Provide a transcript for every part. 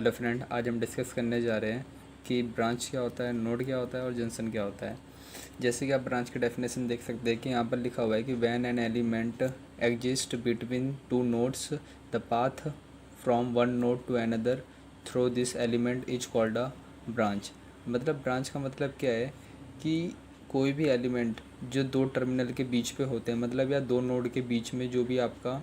Hello friend, आज हम discuss करने जा रहे हैं कि ब्रांच क्या होता है, नोड क्या होता है और जंक्शन क्या होता है। जैसे कि आप ब्रांच की डेफिनेशन देख सकते हैं कि यहाँ पर लिखा हुआ है कि when an element exist between two nodes the path from one node to another through this element is called a branch. मतलब ब्रांच का मतलब क्या है कि कोई भी एलिमेंट जो दो टर्मिनल के बीच पे होते हैं, मतलब या दो नोड के बीच में जो भी आपका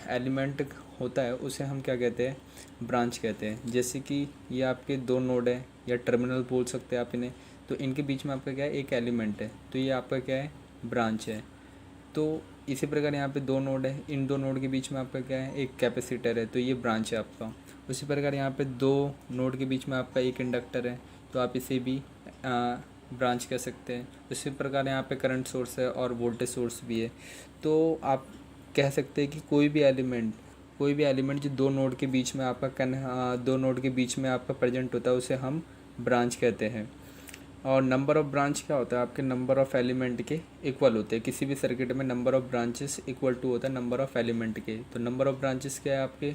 एलिमेंट होता है उसे हम क्या कहते हैं, ब्रांच कहते हैं। जैसे कि ये आपके दो नोड है या टर्मिनल बोल सकते हैं आप इन्हें, तो इनके बीच में आपका क्या है, एक एलिमेंट है, तो ये आपका क्या है, ब्रांच है। तो इसी प्रकार यहाँ पे दो नोड है, इन दो नोड के बीच में आपका क्या है, एक कैपेसिटर है, तो ये ब्रांच है आपका। उसी प्रकार यहाँ पे दो नोड के बीच में आपका एक इंडक्टर है, तो आप इसे भी ब्रांच कह सकते हैं। उसी प्रकार यहाँ पे करंट सोर्स है और वोल्टेज सोर्स भी है। तो आप कह सकते हैं कि कोई भी एलिमेंट जो दो नोड के बीच में दो नोड के बीच में आपका प्रेजेंट होता है उसे हम ब्रांच कहते हैं। और नंबर ऑफ़ ब्रांच क्या होता है, आपके नंबर ऑफ़ एलिमेंट के इक्वल होते हैं। किसी भी सर्किट में number of branches equal to होता है नंबर ऑफ़ एलिमेंट के। तो नंबर ऑफ़ ब्रांचेस क्या है आपके,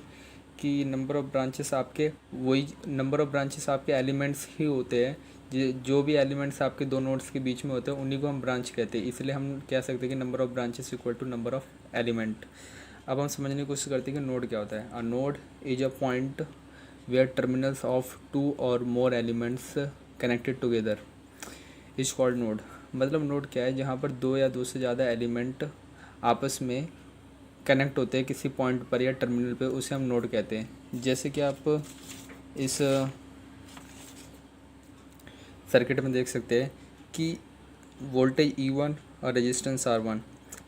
कि नंबर ऑफ़ ब्रांचेस आपके वही नंबर ऑफ़ ब्रांचेस आपके एलिमेंट्स ही होते हैं। जो भी एलिमेंट्स आपके दो नोड्स के बीच में होते हैं उन्हीं को हम ब्रांच कहते हैं। इसलिए हम कह सकते हैं कि number of branches equal to number of element. अब हम समझने की कोशिश करते हैं कि नोड क्या होता है। A node is a point where terminals of two or more elements connected together is called node. मतलब नोड क्या है, जहाँ पर दो या दो से ज़्यादा एलिमेंट आपस में कनेक्ट होते हैं किसी पॉइंट पर या टर्मिनल पे, उसे हम नोड कहते हैं। जैसे कि आप इस सर्किट में देख सकते हैं कि वोल्टेज E1 और रेजिस्टेंस R1,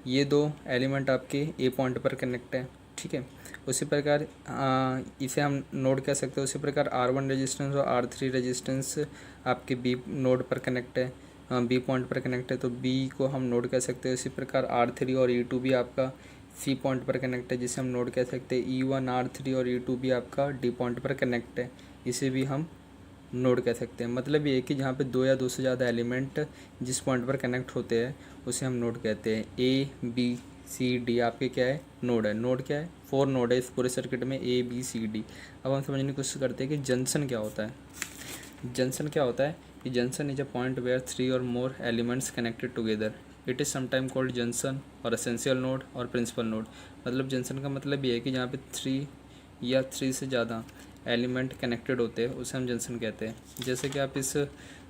ये दो एलिमेंट आपके ए पॉइंट पर कनेक्ट है, ठीक है। उसी प्रकार इसे हम नोड कह सकते हैं। उसी प्रकार R1 रेजिस्टेंस और R3 रेजिस्टेंस आपके बी नोड पर कनेक्ट है, बी पॉइंट पर कनेक्ट है, तो बी को हम नोड कह सकते हैं। उसी प्रकार R3 और E2 भी आपका सी पॉइंट पर कनेक्ट है, जिसे हम नोड कह सकते हैं। E1 R3 और E2 भी आपका डी पॉइंट पर कनेक्ट है, इसे भी हम नोड कह सकते हैं। मतलब ये है कि जहाँ पे दो या दो से ज़्यादा एलिमेंट जिस पॉइंट पर कनेक्ट होते हैं उसे हम नोड कहते हैं। ए बी सी डी आपके क्या है, नोड है। नोड क्या है, 4 नोड है इस पूरे सर्किट में, ए बी सी डी। अब हम समझने की कोशिश करते हैं कि जंक्शन क्या होता है। जंक्शन क्या होता है कि junction is a point where 3 or more elements connected together. It is sometime called junction or essential node or principal node. मतलब जंक्शन का मतलब ये है कि जहाँ पे 3 या 3 से ज़्यादा एलिमेंट कनेक्टेड होते हैं उसे हम जंक्शन कहते हैं। जैसे कि आप इस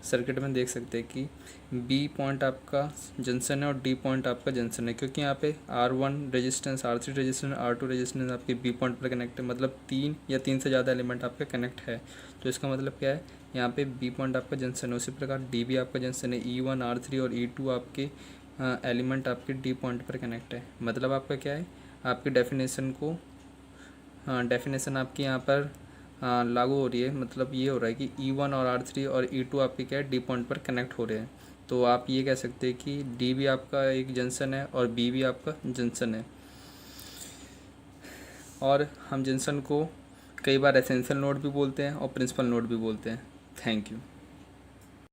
सर्किट में देख सकते हैं कि बी पॉइंट आपका जंक्शन है और डी पॉइंट आपका जंक्शन है, क्योंकि यहाँ पे R1 resistance, R3 resistance, R2 resistance आपके बी पॉइंट पर कनेक्ट है। मतलब 3 या 3 से ज़्यादा एलिमेंट आपके कनेक्ट है, तो इसका मतलब क्या है, यहाँ पे बी पॉइंट आपका जंक्शन है। उसी प्रकार डी भी आपका जंक्शन है। E1 R3 और E2 आपके एलिमेंट आपके डी पॉइंट पर कनेक्ट है। मतलब आपका क्या है, आपकी डेफिनेशन आपकी यहाँ पर लागू हो रही है। मतलब ये हो रहा है कि E1 और R3 और E2 आपके क्या है, डी पॉइंट पर कनेक्ट हो रहे हैं। तो आप ये कह सकते हैं कि डी भी आपका एक जंक्शन है और बी भी आपका जंक्शन है। और हम जंक्शन को कई बार एसेंशियल नोड भी बोलते हैं और प्रिंसिपल नोड भी बोलते हैं। Thank you.